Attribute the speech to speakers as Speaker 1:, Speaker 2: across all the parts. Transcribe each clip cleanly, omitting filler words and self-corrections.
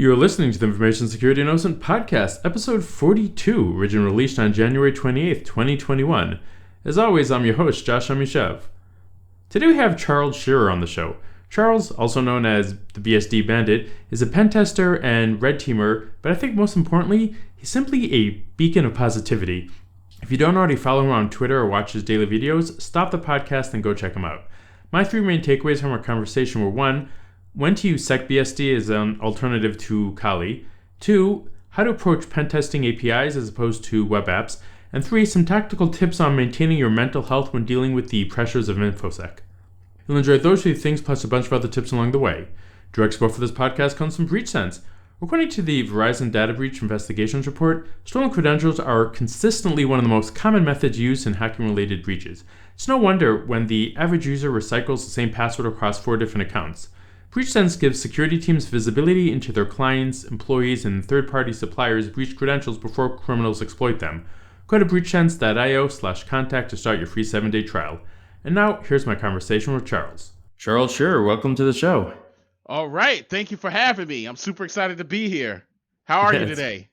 Speaker 1: You're listening to the Information Security and OSINT podcast, episode 42, originally released on January 28th, 2021. As always, I'm your host, Josh Amishav. Today we have Charles Shirer on the show. Charles, also known as the BSD Bandit, is a pen tester and red teamer, but I think most importantly, he's simply a beacon of positivity. If you don't already follow him on Twitter or watch his daily videos, stop the podcast and go check him out. My three main takeaways from our conversation were: 1, when to use SecBSD as an alternative to Kali; 2, how to approach pen testing APIs as opposed to web apps; and 3, some tactical tips on maintaining your mental health when dealing with the pressures of InfoSec. You'll enjoy those three things plus a bunch of other tips along the way. Direct support for this podcast comes from BreachSense. According to the Verizon Data Breach Investigations Report, stolen credentials are consistently one of the most common methods used in hacking-related breaches. It's no wonder when the average user recycles the same password across 4 different accounts. BreachSense gives security teams visibility into their clients, employees, and third-party suppliers' breach credentials before criminals exploit them. Go to breachsense.io/contact to start your free 7-day trial. And now, here's my conversation with Charles. Charles Shirer, welcome to the show.
Speaker 2: All right. Thank you for having me. I'm super excited to be here. How are you today?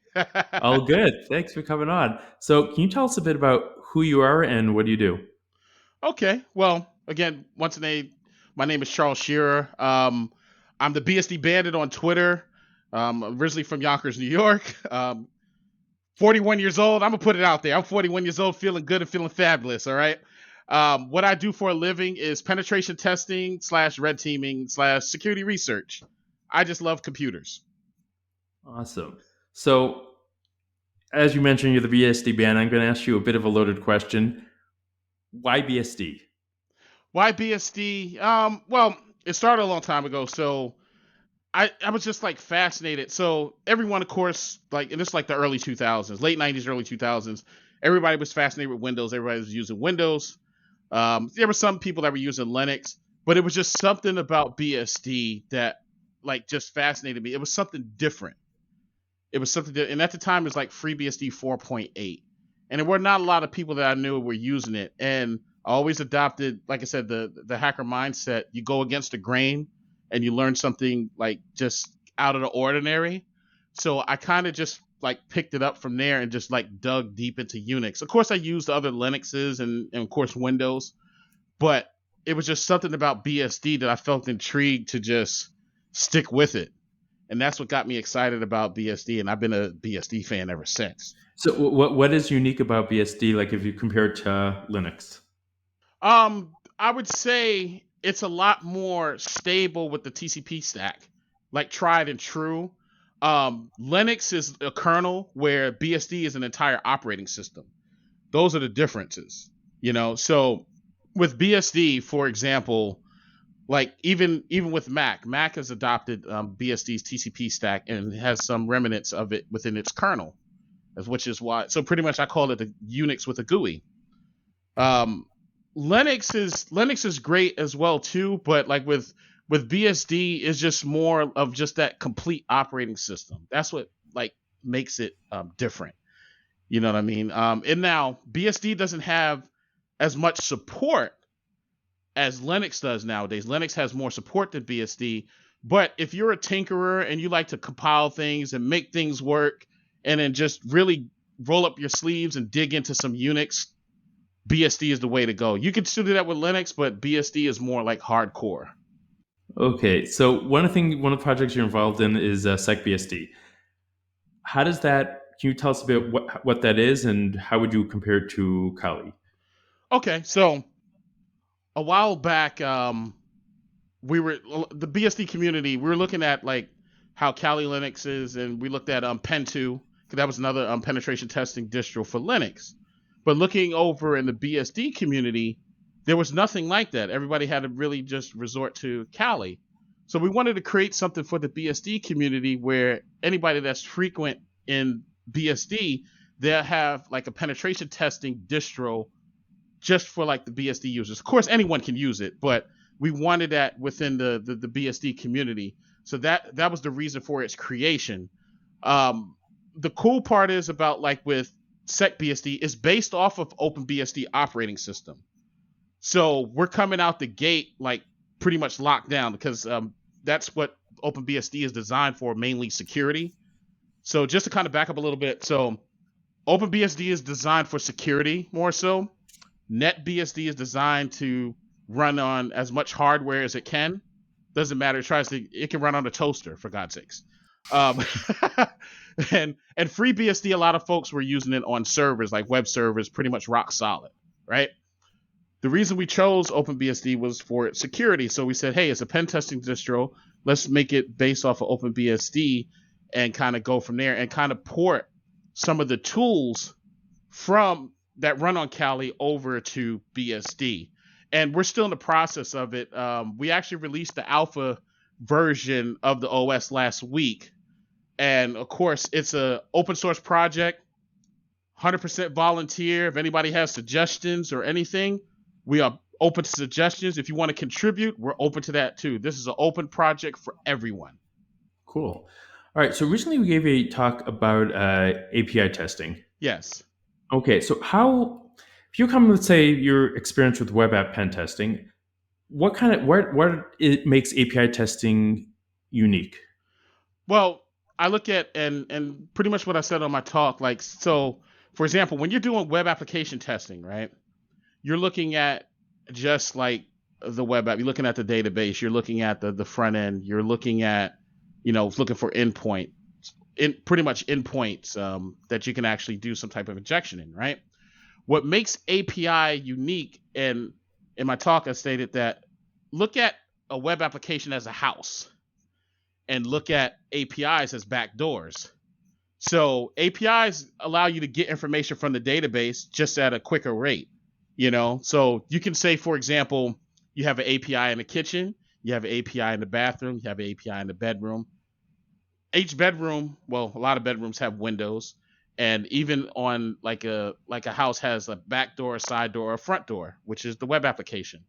Speaker 1: All good. Thanks for coming on. So can you tell us a bit about who you are and what do you do?
Speaker 2: Okay. Well, again, once again, my name is Charles Shirer. I'm the BSD Bandit on Twitter. Originally from Yonkers, New York. 41 years old. I'm going to put it out there. I'm 41 years old, feeling good and feeling fabulous. All right. What I do for a living is penetration testing / red teaming / security research. I just love computers.
Speaker 1: Awesome. So as you mentioned, you're the BSD Bandit. I'm going to ask you a bit of a loaded question. Why BSD?
Speaker 2: WhyBSD? Well, it started a long time ago, so I was just like fascinated. So everyone, of course, like, and it's like the early 2000s, late 90s, early 2000s, everybody was fascinated with Windows. Everybody was using Windows. There were some people that were using Linux, but it was just something about BSD that like just fascinated me. It was something different. And at the time it was like FreeBSD 4.8, and there were not a lot of people that I knew were using it. And I always adopted, like I said, the hacker mindset. You go against the grain and you learn something like just out of the ordinary. So I kind of just like picked it up from there and just like dug deep into Unix. Of course, I used other Linuxes and of course Windows, but it was just something about BSD that I felt intrigued to just stick with it. And that's what got me excited about BSD. And I've been a BSD fan ever since.
Speaker 1: So what is unique about BSD, like if you compare it to Linux?
Speaker 2: I would say it's a lot more stable with the TCP stack, like tried and true. Linux is a kernel where BSD is an entire operating system. Those are the differences, So with BSD, for example, like even with Mac has adopted BSD's TCP stack and has some remnants of it within its kernel, which is why. So pretty much I call it a Unix with a GUI. Linux is great as well too, but like with BSD is just more of just that complete operating system. That's what like makes it different. You know what I mean? And now BSD doesn't have as much support as Linux does nowadays. Linux has more support than BSD, but if you're a tinkerer and you like to compile things and make things work and then just really roll up your sleeves and dig into some Unix, BSD is the way to go. You can still do that with Linux, but BSD is more like hardcore.
Speaker 1: Okay, so one of the projects you're involved in is SecBSD. How does that? Can you tell us a bit what that is, and how would you compare it to Kali?
Speaker 2: Okay, so a while back, we were the BSD community. We were looking at like how Kali Linux is, and we looked at Pen2 because that was another penetration testing distro for Linux. But looking over in the BSD community, there was nothing like that. Everybody had to really just resort to Kali. So we wanted to create something for the BSD community where anybody that's frequent in BSD, they'll have like a penetration testing distro just for like the BSD users. Of course, anyone can use it, but we wanted that within the BSD community. So that was the reason for its creation. The cool part is about like with SecBSD is based off of OpenBSD operating system. So we're coming out the gate like pretty much locked down because that's what OpenBSD is designed for, mainly security. So just to kind of back up a little bit, so OpenBSD is designed for security more so. NetBSD is designed to run on as much hardware as it can. Doesn't matter. It can run on a toaster, for God's sakes. Um, and FreeBSD, a lot of folks were using it on servers, like web servers, pretty much rock solid, right? The reason we chose OpenBSD was for its security. So we said, hey, it's a pen testing distro. Let's make it based off of OpenBSD and kind of go from there and kind of port some of the tools from that run on Kali over to BSD. And we're still in the process of it. We actually released the alpha version of the OS last week. And of course, it's an open source project, 100% volunteer. If anybody has suggestions or anything, we are open to suggestions. If you want to contribute, we're open to that too. This is an open project for everyone.
Speaker 1: Cool. All right. So recently we gave a talk about API testing.
Speaker 2: Yes.
Speaker 1: Okay. So if you come, let's say, your experience with web app pen testing, what it makes API testing unique?
Speaker 2: Well, I look at and pretty much what I said on my talk, like, so for example, when you're doing web application testing, right? You're looking at just like the web app, you're looking at the database, you're looking at the front end, you're looking at, looking for endpoints that you can actually do some type of injection in, right? What makes API unique, and in my talk I stated that look at a web application as a house and look at APIs as backdoors. So APIs allow you to get information from the database just at a quicker rate. So you can say, for example, you have an API in the kitchen, you have an API in the bathroom, you have an API in the bedroom. Each bedroom, well, a lot of bedrooms have windows, and even on like a house has a back door, a side door, or a front door, which is the web application.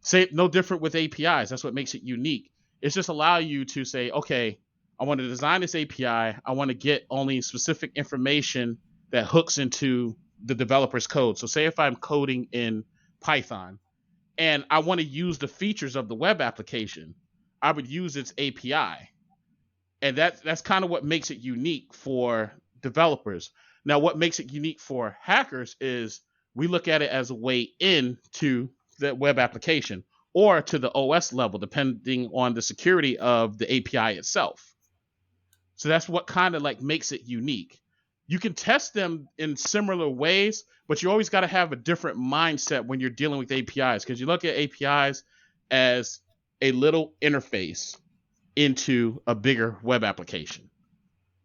Speaker 2: Say no different with APIs. That's what makes it unique. It's just allow you to say, okay, I want to design this API. I want to get only specific information that hooks into the developer's code. So say if I'm coding in Python and I want to use the features of the web application, I would use its API. And that's kind of what makes it unique for developers. Now, what makes it unique for hackers is we look at it as a way into the web application or to the OS level, depending on the security of the API itself. So that's what kind of like makes it unique. You can test them in similar ways, but you always got to have a different mindset when you're dealing with APIs, because you look at APIs as a little interface into a bigger web application.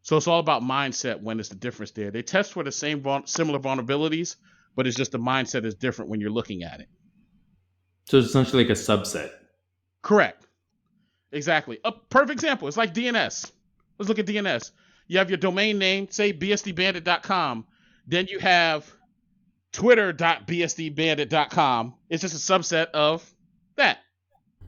Speaker 2: So it's all about mindset when it's the difference there. They test for the similar vulnerabilities, but it's just the mindset is different when you're looking at it.
Speaker 1: So it's essentially like a subset.
Speaker 2: Correct. Exactly. A perfect example. It's like DNS. Let's look at DNS. You have your domain name, say bsdbandit.com. Then you have twitter.bsdbandit.com. It's just a subset of that.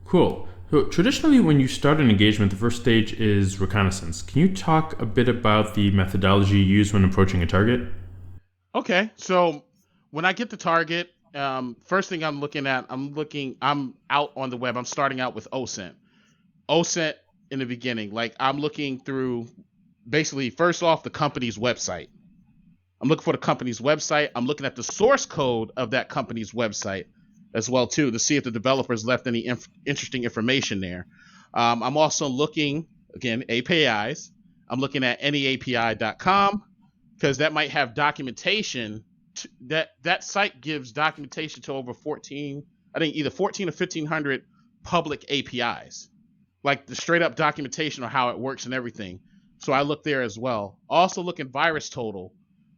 Speaker 1: Cool. So traditionally, when you start an engagement, the first stage is reconnaissance. Can you talk a bit about the methodology used when approaching a target?
Speaker 2: Okay. So when I get the target, first thing I'm looking at, I'm out on the web. I'm starting out with OSINT. OSINT in the beginning, like I'm looking through basically first off the company's website. I'm looking for the company's website. I'm looking at the source code of that company's website as well too, to see if the developers left any interesting information there. I'm also looking, again, APIs. I'm looking at anyapi.com because that might have documentation. That site gives documentation to over 14, I think either 14 or 1,500 public APIs, like the straight up documentation on how it works and everything. So I look there as well. Also look at virus total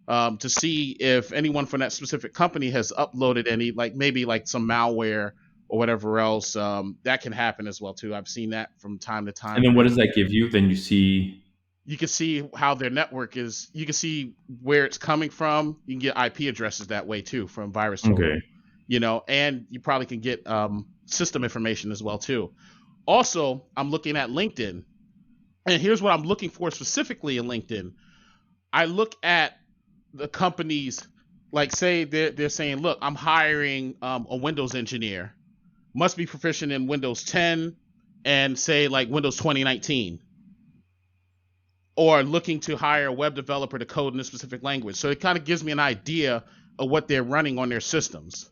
Speaker 2: to see if anyone from that specific company has uploaded any, like maybe like some malware or whatever else. That can happen as well too. I've seen that from time to time.
Speaker 1: And then what does that give you? Then you
Speaker 2: can see how their network is. You can see where it's coming from. You can get IP addresses that way too from virus total.
Speaker 1: Okay.
Speaker 2: And you probably can get system information as well too. Also, I'm looking at LinkedIn. And here's what I'm looking for specifically in LinkedIn. I look at the companies, like say they're saying, look, I'm hiring a Windows engineer, must be proficient in Windows 10, and say like Windows 2019, or looking to hire a web developer to code in a specific language. So it kind of gives me an idea of what they're running on their systems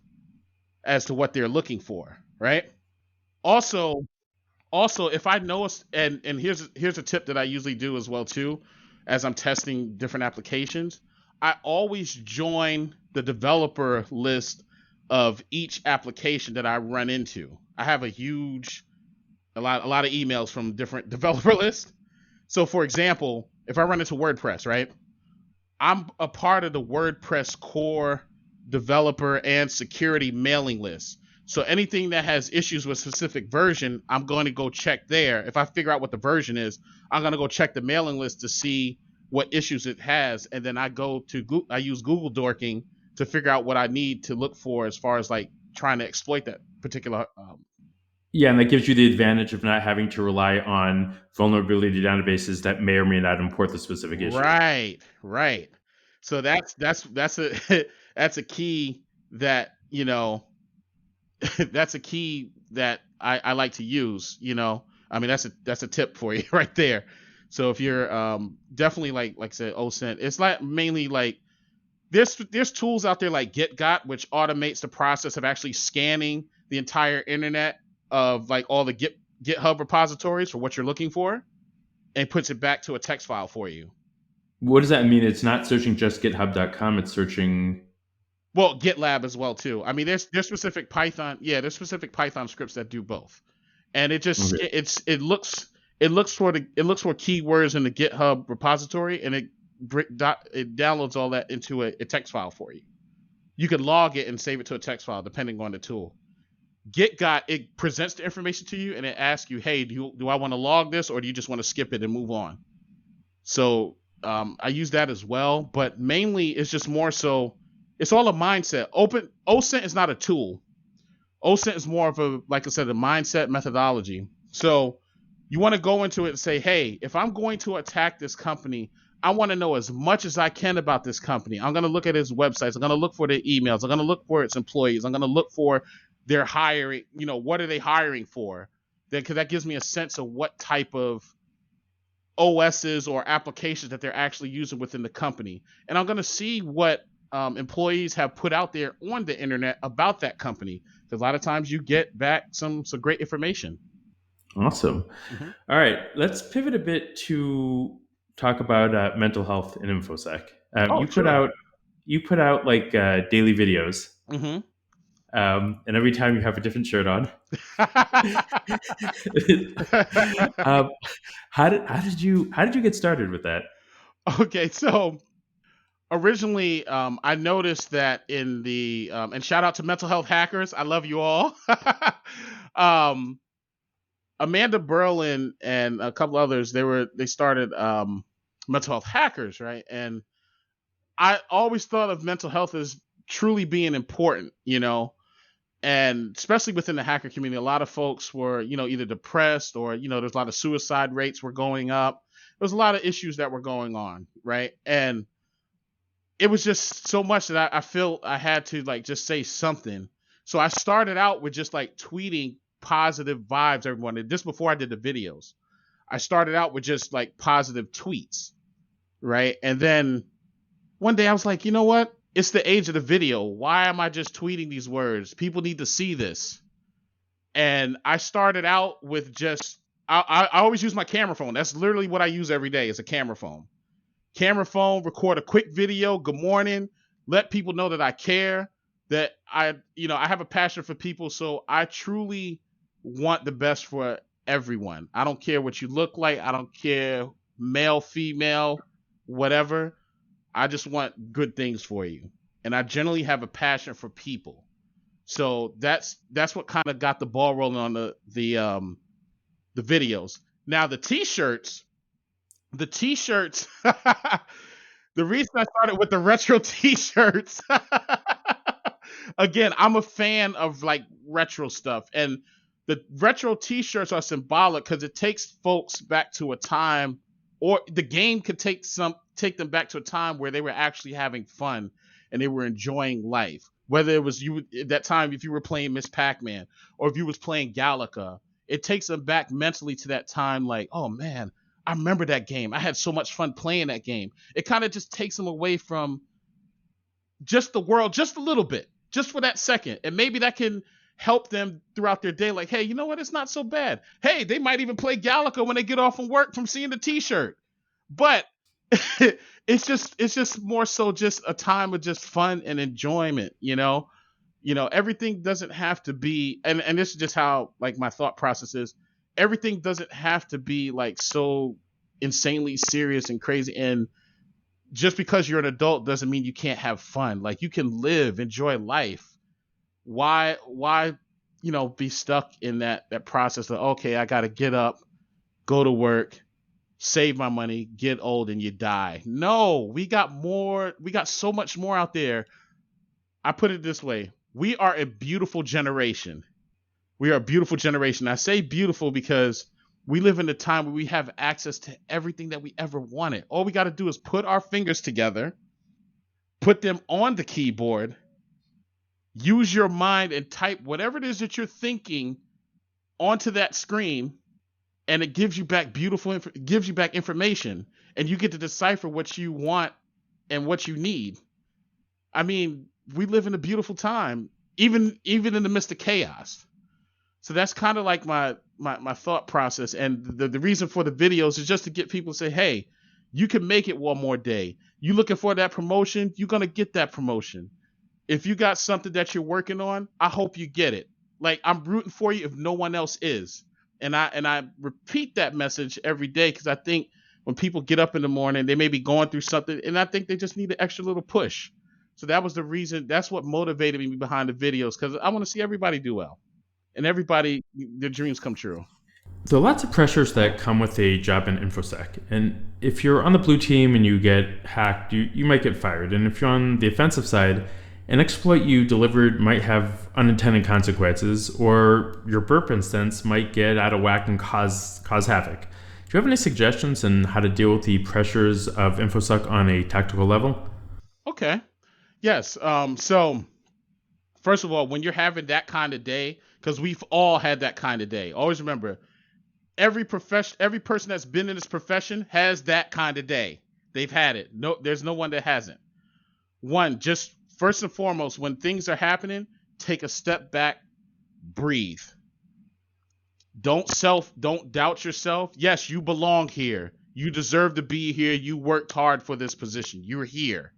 Speaker 2: as to what they're looking for, right? Also, if I know, and here's a tip that I usually do as well too, as I'm testing different applications, I always join the developer list of each application that I run into. I have a lot of emails from different developer lists. So for example, if I run into WordPress, right? I'm a part of the WordPress core developer and security mailing list. So anything that has issues with specific version, I'm going to go check there. If I figure out what the version is, I'm going to go check the mailing list to see what issues it has, and then I use Google Dorking to figure out what I need to look for as far as like trying to exploit that particular.
Speaker 1: Yeah, and that gives you the advantage of not having to rely on vulnerability databases that may or may not import the specific issue.
Speaker 2: Right. So that's a that's a key that that's a key that I like to use. I mean that's a tip for you right there. So if you're definitely like I said, OSINT, it's like mainly like there's tools out there like GitGot, which automates the process of actually scanning the entire internet of like all the GitHub repositories for what you're looking for, and puts it back to a text file for you.
Speaker 1: What does that mean? It's not searching just github.com, it's searching...
Speaker 2: Well, GitLab as well too. I mean, there's specific Python scripts that do both, and it just it looks for keywords in the GitHub repository, and it downloads all that into a text file for you. You can log it and save it to a text file depending on the tool. GitGot, it presents the information to you and it asks you, hey, do I want to log this, or do you just want to skip it and move on? So I use that as well, but mainly it's just more so it's all a mindset. OSINT is not a tool. OSINT is more of a, like I said, a mindset methodology. So you want to go into it and say, hey, if I'm going to attack this company, I want to know as much as I can about this company. I'm going to look at its websites. I'm going to look for their emails. I'm going to look for its employees. I'm going to look for their hiring. What are they hiring for? Because that gives me a sense of what type of OSs or applications that they're actually using within the company. And I'm going to see what employees have put out there on the internet about that company. Because a lot of times you get back some great information.
Speaker 1: Awesome. Mm-hmm. All right, let's pivot a bit to talk about mental health in InfoSec. You put out like daily videos.
Speaker 2: Mm-hmm.
Speaker 1: And every time you have a different shirt on. How did you get started with that?
Speaker 2: Okay, so originally I noticed that in the and shout out to mental health hackers, I love you all. Amanda Berlin and a couple others, they started mental health hackers, right? And I always thought of mental health as truly being important, and especially within the hacker community, a lot of folks were, either depressed or, there's a lot of suicide rates were going up. There's a lot of issues that were going on, right? And it was just so much that I feel I had to like just say something. So I started out with just like tweeting positive vibes, everyone. And just before I did the videos, I started out with just like positive tweets, right? And then one day I was like, you know what? It's the age of the video. Why am I just tweeting these words? People need to see this. And I started out with just, I always use my camera phone. That's literally what I use every day is a camera phone. Camera phone, record a quick video. Good morning. Let people know that I care, that I have a passion for people. So I truly want the best for everyone. I don't care what you look like. I don't care male, female, whatever. I just want good things for you. And I generally have a passion for people. So that's what kind of got the ball rolling on the videos. Now the t-shirts, the reason I started with the retro t-shirts, again, I'm a fan of like retro stuff, and the retro t-shirts are symbolic because it takes folks back to a time, or the game could take them back to a time where they were actually having fun and they were enjoying life. Whether it was you at that time, if you were playing Miss Pac-Man, or if you was playing Galaga, it takes them back mentally to that time. Like, oh man, I remember that game. I had so much fun playing that game. It kind of just takes them away from just the world, just a little bit, just for that second. And maybe that can help them throughout their day. Like, hey, you know what? It's not so bad. Hey, they might even play Galaga when they get off from work from seeing the t-shirt. But it's just more so just a time of just fun and enjoyment, everything doesn't have to be, and this is just how like my thought process is. Everything doesn't have to be like so insanely serious and crazy. And just because you're an adult doesn't mean you can't have fun. Like, you can enjoy life. Why, be stuck in that process of, okay, I got to get up, go to work, save my money, get old, and you die. No, we got so much more out there. I put it this way. We are a beautiful generation. I say beautiful because we live in a time where we have access to everything that we ever wanted. All we got to do is put our fingers together, put them on the keyboard, use your mind and type whatever it is that you're thinking onto that screen, and it gives you back information, and you get to decipher what you want and what you need. I mean, we live in a beautiful time, even in the midst of chaos. So that's kind of like my thought process. And the reason for the videos is just to get people to say, hey, you can make it one more day. You looking for that promotion, you're going to get that promotion. If you got something that you're working on, I hope you get it. Like, I'm rooting for you if no one else is. And I repeat that message every day, because I think when people get up in the morning, they may be going through something, and I think they just need an extra little push. So that was the reason. That's what motivated me behind the videos, because I want to see everybody do well and everybody, their dreams come true.
Speaker 1: There are lots of pressures that come with a job in InfoSec. And if you're on the blue team and you get hacked, you might get fired. And if you're on the offensive side, an exploit you delivered might have unintended consequences, or your burp instance might get out of whack and cause havoc. Do you have any suggestions on how to deal with the pressures of InfoSec on a tactical level?
Speaker 2: Okay. Yes. So first of all, when you're having that kind of day, because we've all had that kind of day, always remember, every person that's been in this profession has that kind of day. They've had it. No, there's no one that hasn't. One, just first and foremost, when things are happening, take a step back, breathe. Don't doubt yourself. Yes, you belong here. You deserve to be here. You worked hard for this position. You're here.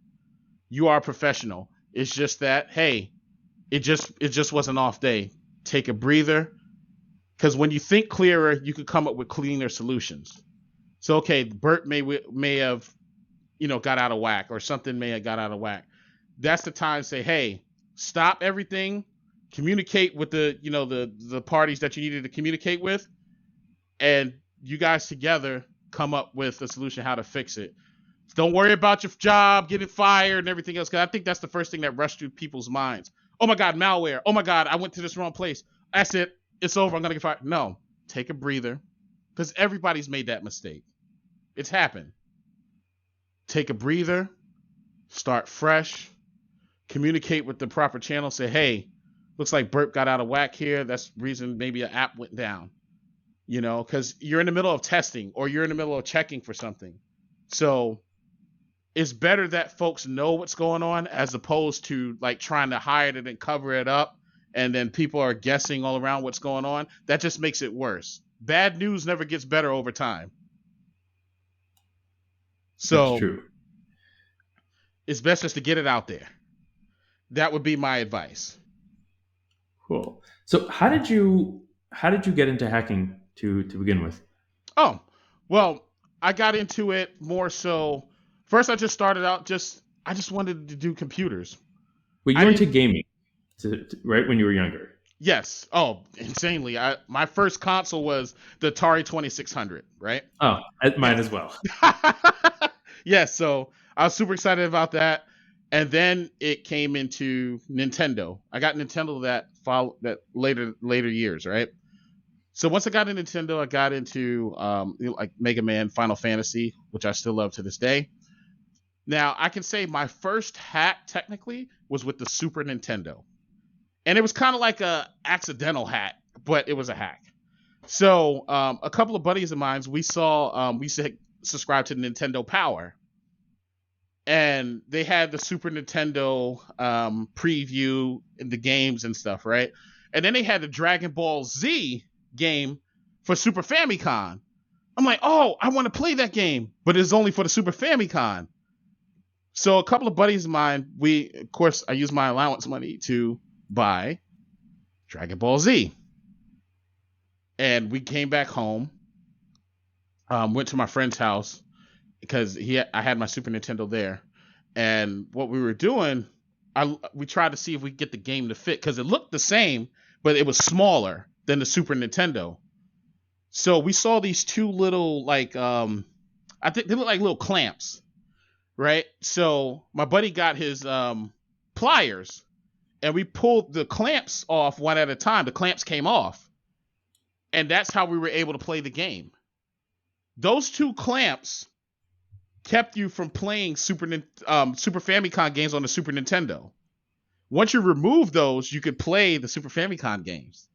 Speaker 2: You are a professional. It's just that, hey, it just was an off day. Take a breather, because when you think clearer, you can come up with cleaner solutions. So, okay, Bert may have, got out of whack, or something may have got out of whack. That's the time to say, hey, stop everything, communicate with the parties that you needed to communicate with, and you guys together come up with a solution how to fix it. Don't worry about your job, getting fired and everything else, because I think that's the first thing that rushed through people's minds. Oh my God, malware. Oh my God, I went to this wrong place. That's it. It's over. I'm going to get fired. No, take a breather, because everybody's made that mistake. It's happened. Take a breather, start fresh, communicate with the proper channel. Say, hey, looks like Bert got out of whack here. That's the reason maybe an app went down, because you're in the middle of testing, or you're in the middle of checking for something. So it's better that folks know what's going on, as opposed to like trying to hide it and cover it up, and then people are guessing all around what's going on. That just makes it worse. Bad news never gets better over time. So
Speaker 1: that's true.
Speaker 2: It's best just to get it out there. That would be my advice.
Speaker 1: Cool. So how did you get into hacking to begin with?
Speaker 2: Oh, well, I got into it more so. First, I just started out I just wanted to do computers.
Speaker 1: Well, you were into gaming, right, when you were younger?
Speaker 2: Yes. Oh, insanely. My first console was the Atari 2600, right?
Speaker 1: Oh, mine as well.
Speaker 2: Yes. So I was super excited about that. And then it came into Nintendo. I got Nintendo that later years, right? So once I got into Nintendo, I got into like Mega Man, Final Fantasy, which I still love to this day. Now, I can say my first hack technically was with the Super Nintendo. And it was kind of like a accidental hack, but it was a hack. So a couple of buddies of mine, we saw we used to subscribe to Nintendo Power, and they had the Super Nintendo preview in the games and stuff, right? And then they had the Dragon Ball Z game for Super Famicom. I'm like, oh, I want to play that game, but it's only for the Super Famicom. So a couple of buddies of mine, of course, I used my allowance money to buy Dragon Ball Z. And we came back home, went to my friend's house because I had my Super Nintendo there. And what we were doing, we tried to see if we could get the game to fit because it looked the same, but it was smaller than the Super Nintendo. So we saw these two little, like, I think they look like little clamps, right? So my buddy got his pliers, and we pulled the clamps off one at a time. The clamps came off, and that's how we were able to play the game. Those two clamps kept you from playing Super Famicom games on the Super Nintendo. Once you remove those, you could play the Super Famicom games.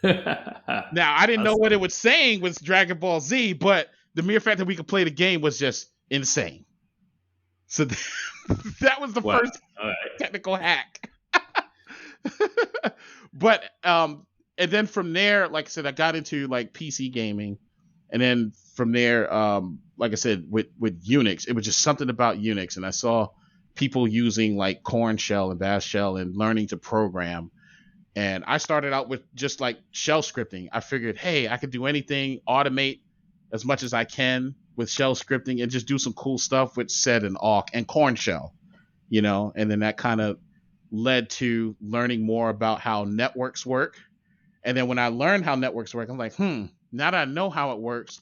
Speaker 2: Now, I didn't know what it was saying was Dragon Ball Z, but the mere fact that we could play the game was just insane. So that was the first technical hack. But and then from there, like I said, I got into like PC gaming, and then from there, like I said, with Unix, it was just something about Unix, and I saw people using like Corn Shell and Bash Shell and learning to program. And I started out with just like shell scripting. I figured, hey, I could do anything, automate as much as I can with shell scripting, and just do some cool stuff with sed and awk and Corn Shell, and then that kind of led to learning more about how networks work. And then when I learned how networks work, I'm like, now that I know how it works,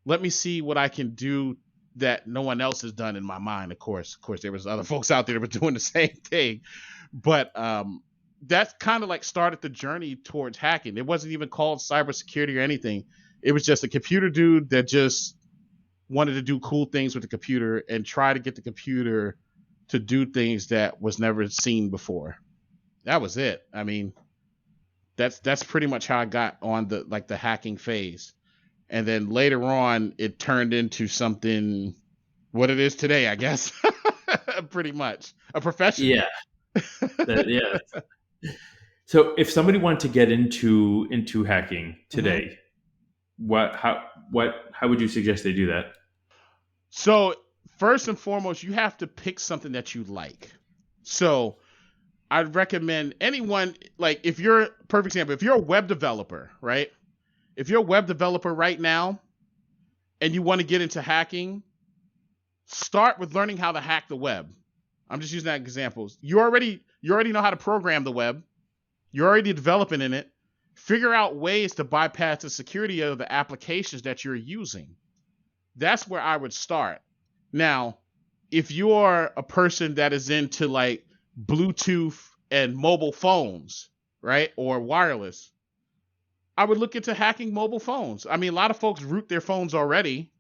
Speaker 2: let me see what I can do that no one else has done in my mind. Of course, there was other folks out there that were doing the same thing. But that kind of like started the journey towards hacking. It wasn't even called cybersecurity or anything. It was just a computer dude that just wanted to do cool things with the computer and try to get the computer to do things that was never seen before. That was it. I mean, that's pretty much how I got on the hacking phase. And then later on, it turned into something, what it is today, I guess. Pretty much a profession.
Speaker 1: Yeah. Yeah. So if somebody wanted to get into hacking today, how would you suggest they do that?
Speaker 2: So first and foremost, you have to pick something that you like. So I'd recommend anyone, like if you're, perfect example, if you're a web developer, right? If you're a web developer right now and you want to get into hacking, start with learning how to hack the web. I'm just using that examples. You already know how to program the web. You're already developing in it. Figure out ways to bypass the security of the applications that you're using. That's where I would start. Now, if you are a person that is into like Bluetooth and mobile phones, right, or wireless, I would look into hacking mobile phones. I mean, a lot of folks root their phones already,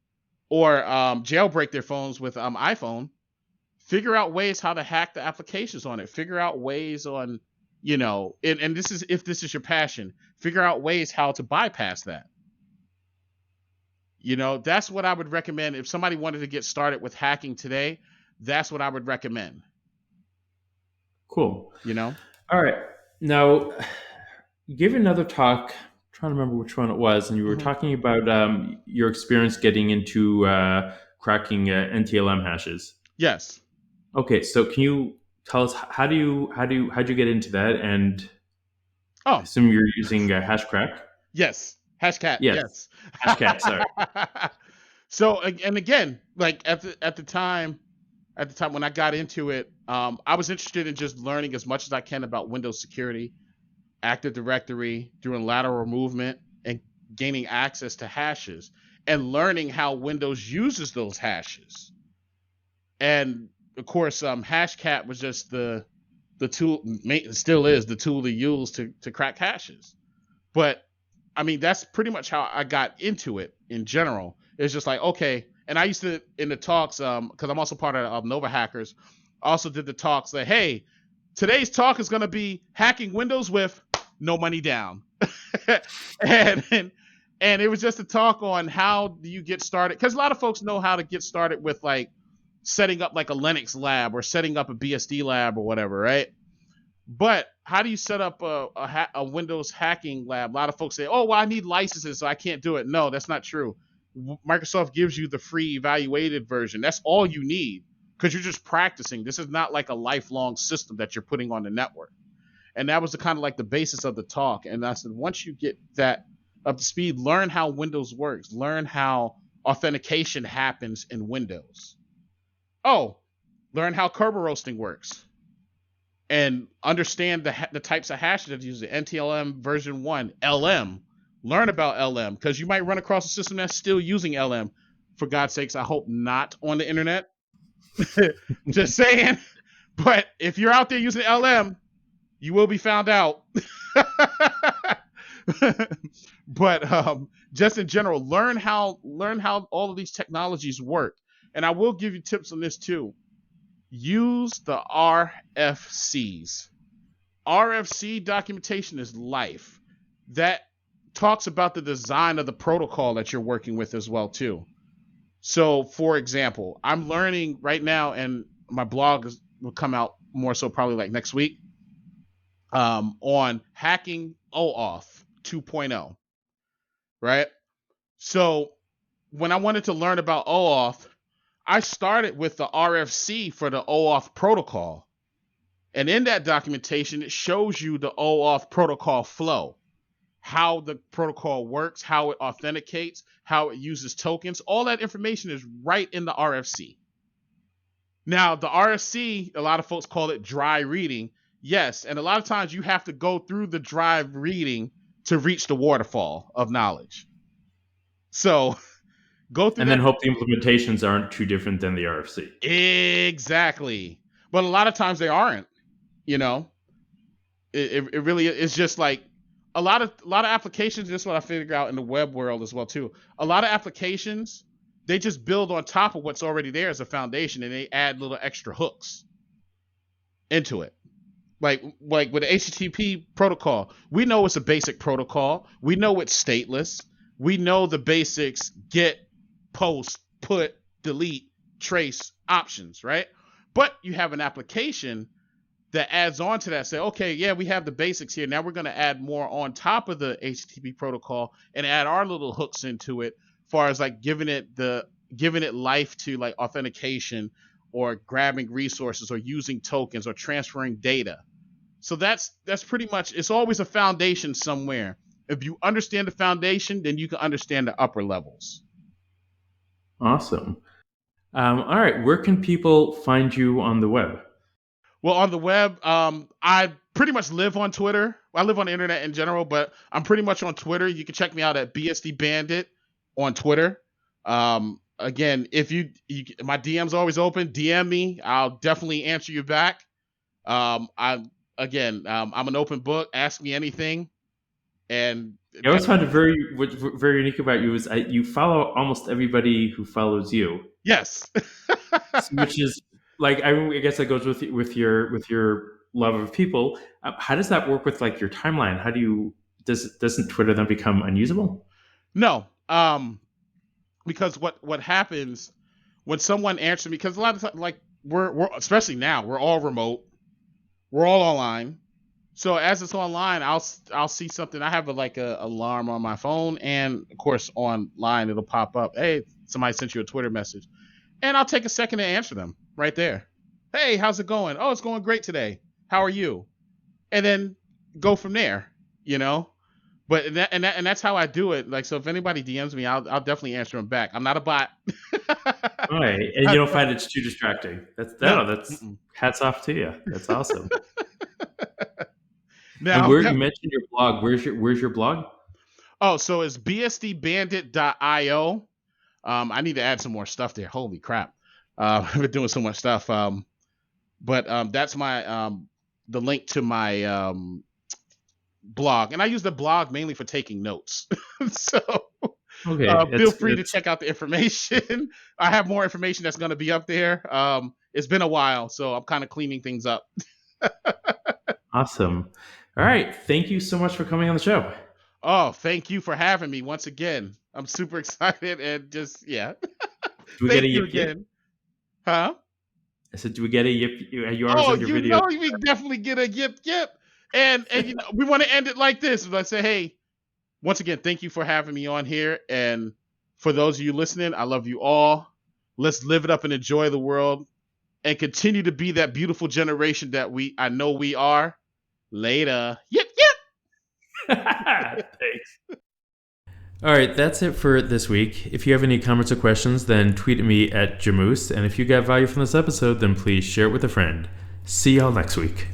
Speaker 2: or jailbreak their phones with iPhone. Figure out ways how to hack the applications on it. Figure out ways on, and this is, if this is your passion, figure out ways how to bypass that. That's what I would recommend. If somebody wanted to get started with hacking today, that's what I would recommend.
Speaker 1: Cool.
Speaker 2: All
Speaker 1: right. Now, you gave another talk, I'm trying to remember which one it was, and you were talking about your experience getting into cracking NTLM hashes.
Speaker 2: Yes.
Speaker 1: Okay, so can you tell us how'd you get into that? And I assume you're using Hashcrack.
Speaker 2: Yes. Hashcat. Yes.
Speaker 1: Hashcat. Sorry.
Speaker 2: So, and again, like at the time when I got into it, I was interested in just learning as much as I can about Windows security, Active Directory, doing lateral movement, and gaining access to hashes, and learning how Windows uses those hashes. And of course, Hashcat was just the tool, still is the tool to use to crack hashes. But I mean, that's pretty much how I got into it in general. It's just like, okay. And I used to, in the talks, because I'm also part of Nova Hackers, I also did the talks that, hey, today's talk is going to be hacking Windows with no money down. and And it was just a talk on how do you get started, because a lot of folks know how to get started with like setting up like a Linux lab or setting up a BSD lab or whatever, right? But how do you set up a Windows hacking lab? A lot of folks say, oh, well, I need licenses, so I can't do it. No, that's not true. Microsoft gives you the free evaluated version. That's all you need, because you're just practicing. This is not like a lifelong system that you're putting on the network. And that was the kind of like the basis of the talk. And I said, once you get that up to speed, learn how Windows works. Learn how authentication happens in Windows. Oh, learn how Kerberoasting works. And understand the types of hashes that you use. NTLM version 1, LM. Learn about LM, because you might run across a system that's still using LM. For God's sakes, I hope not on the internet. Just saying. But if you're out there using LM, you will be found out. But just in general, learn how all of these technologies work. And I will give you tips on this too. Use the RFCs. RFC documentation is life. That talks about the design of the protocol that you're working with as well too. So, for example, I'm learning right now, and my blog will come out more so probably like next week, on hacking OAuth 2.0, right? So when I wanted to learn about OAuth, I started with the RFC for the OAuth protocol. And in that documentation, it shows you the OAuth protocol flow, how the protocol works, how it authenticates, how it uses tokens. All that information is right in the RFC. Now, the RFC, a lot of folks call it dry reading. Yes, and a lot of times you have to go through the dry reading to reach the waterfall of knowledge. So go through
Speaker 1: and then hope the implementations aren't too different than the RFC.
Speaker 2: Exactly. But a lot of times they aren't, you know. It really is just like a lot of applications. This is what I figured out in the web world as well too. A lot of applications, they just build on top of what's already there as a foundation, and they add little extra hooks into it. Like with the HTTP protocol, we know it's a basic protocol. We know it's stateless. We know the basics: get, post, put, delete, trace options, right? But you have an application that adds on to that. Say, okay, yeah, we have the basics here. Now we're going to add more on top of the HTTP protocol and add our little hooks into it, as far as like giving it life to like authentication or grabbing resources or using tokens or transferring data. So that's pretty much, it's always a foundation somewhere. If you understand the foundation, then you can understand the upper levels.
Speaker 1: Awesome. All right. Where can people find you on the web?
Speaker 2: Well, on the web, I pretty much live on Twitter. I live on the internet in general, but I'm pretty much on Twitter. You can check me out at BSD Bandit on Twitter. Again, if you my DM's always open. DM me. I'll definitely answer you back. I'm an open book. Ask me anything. And
Speaker 1: I always found it very unique about you is you follow almost everybody who follows you.
Speaker 2: Yes.
Speaker 1: Which is like, I guess that goes with your love of people. How does that work with like your timeline? How doesn't Twitter then become unusable?
Speaker 2: No. Because what happens when someone answers me, because a lot of times, like we're especially now, we're all remote, we're all online. So as it's online, I'll see something. I have a alarm on my phone, and of course online it'll pop up. Hey, somebody sent you a Twitter message, and I'll take a second to answer them right there. Hey, how's it going? Oh, it's going great today. How are you? And then go from there, you know. But that's how I do it. Like, so if anybody DMs me, I'll definitely answer them back. I'm not a bot.
Speaker 1: All right, and you don't find it's too distracting. That's hats off to you. That's awesome. Now, and you mentioned your blog. Where's your blog?
Speaker 2: Oh, so it's bsdbandit.io. I need to add some more stuff there. Holy crap. I've been doing so much stuff. But that's my the link to my blog. And I use the blog mainly for taking notes. So okay, feel free to check out the information. I have more information that's going to be up there. It's been a while, so I'm kind of cleaning things up.
Speaker 1: Awesome. All right. Thank you so much for coming on the show.
Speaker 2: Oh, thank you for having me once again. I'm super excited and just, yeah.
Speaker 1: Do we get
Speaker 2: Thank
Speaker 1: a
Speaker 2: you
Speaker 1: yip yip?
Speaker 2: again. Huh?
Speaker 1: I said, do we get a yip? You always
Speaker 2: Oh,
Speaker 1: end your
Speaker 2: you
Speaker 1: video.
Speaker 2: know we definitely get a yip yip. And you know, we want to end it like this. Let's say, hey, once again, thank you for having me on here. And for those of you listening, I love you all. Let's live it up and enjoy the world and continue to be that beautiful generation that I know we are. Later. Yip yip.
Speaker 1: Thanks. All right, that's it for this week. If you have any comments or questions, then tweet at me at Jamoose. And if you got value from this episode, then please share it with a friend. See y'all next week.